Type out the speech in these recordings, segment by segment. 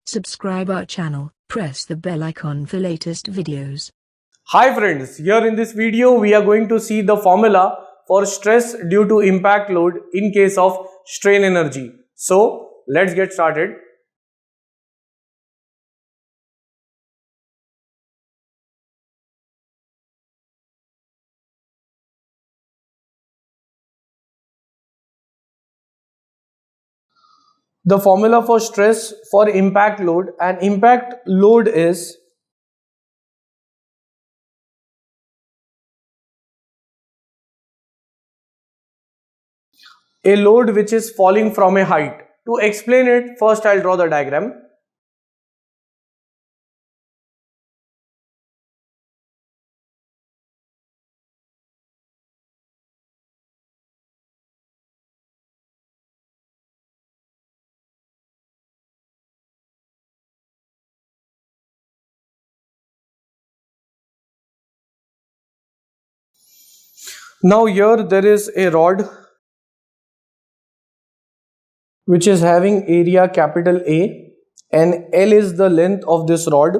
Subscribe our channel, press the bell icon for latest videos. Hi friends, here in this video we are going to see the formula for stress due to impact load in case of strain energy. So let's get started. The formula for stress for impact load, and impact load is a load which is falling from a height. To explain it, first I'll draw the diagram. Now here there is a rod which is having area capital A, and L is the length of this rod.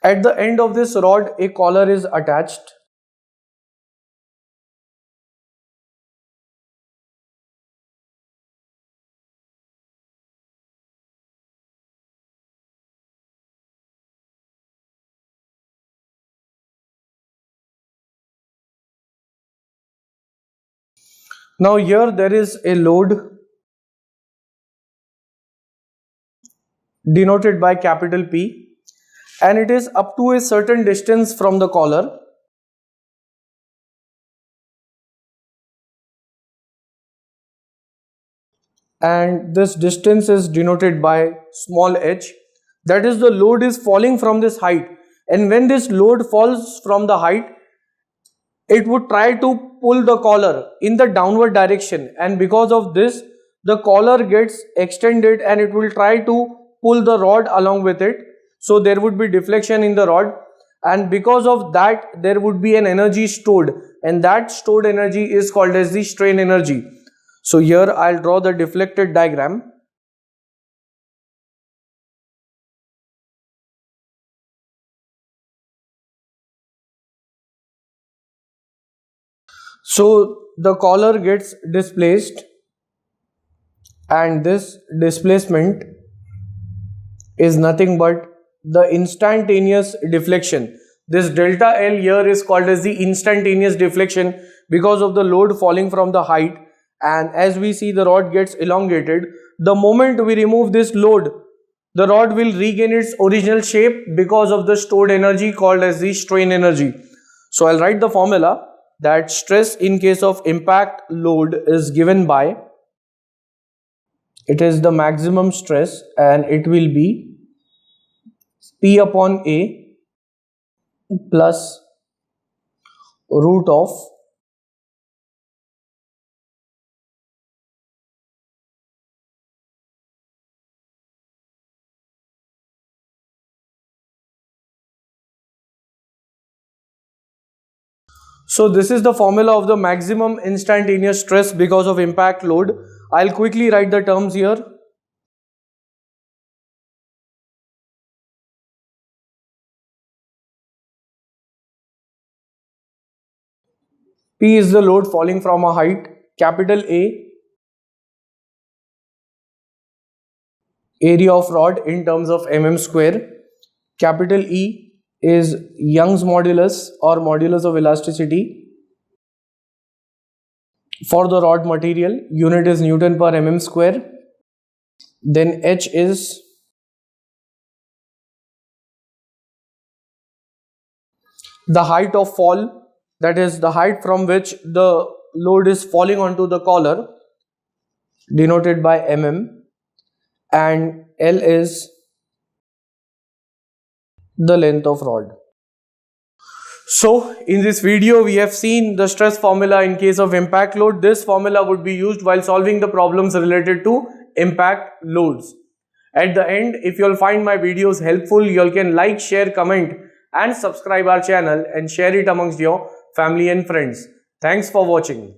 At the end of this rod, a collar is attached. Now here there is a load denoted by capital P, and it is up to a certain distance from the collar. And this distance is denoted by small h. That is, the load is falling from this height, and when this load falls from the height, it would try to pull the collar in the downward direction, and because of this the collar gets extended and it will try to pull the rod along with it. So there would be deflection in the rod, and because of that there would be an energy stored, and that stored energy is called as the strain energy. So here I'll draw the deflected diagram. So the collar gets displaced, and this displacement is nothing but the instantaneous deflection. This delta L here is called as the instantaneous deflection because of the load falling from the height, and as we see the rod gets elongated. The moment we remove this load, the rod will regain its original shape because of the stored energy called as the strain energy. So I'll write the formula that stress in case of impact load is given by, it is the maximum stress, and it will be P upon A plus root of So this is the formula of the maximum instantaneous stress because of impact load. I'll quickly write the terms here. P is the load falling from a height, capital A, area of rod in terms of mm square, capital E is Young's modulus or modulus of elasticity. For the rod material, unit is Newton per mm square. Then H is the height of fall, that is the height from which the load is falling onto the collar, denoted by mm, and L is the length of rod. So in this video we have seen the stress formula in case of impact load. This formula would be used while solving the problems related to impact loads. At the end, if you all find my videos helpful, you all can like, share, comment and subscribe our channel and share it amongst your family and friends. Thanks for watching.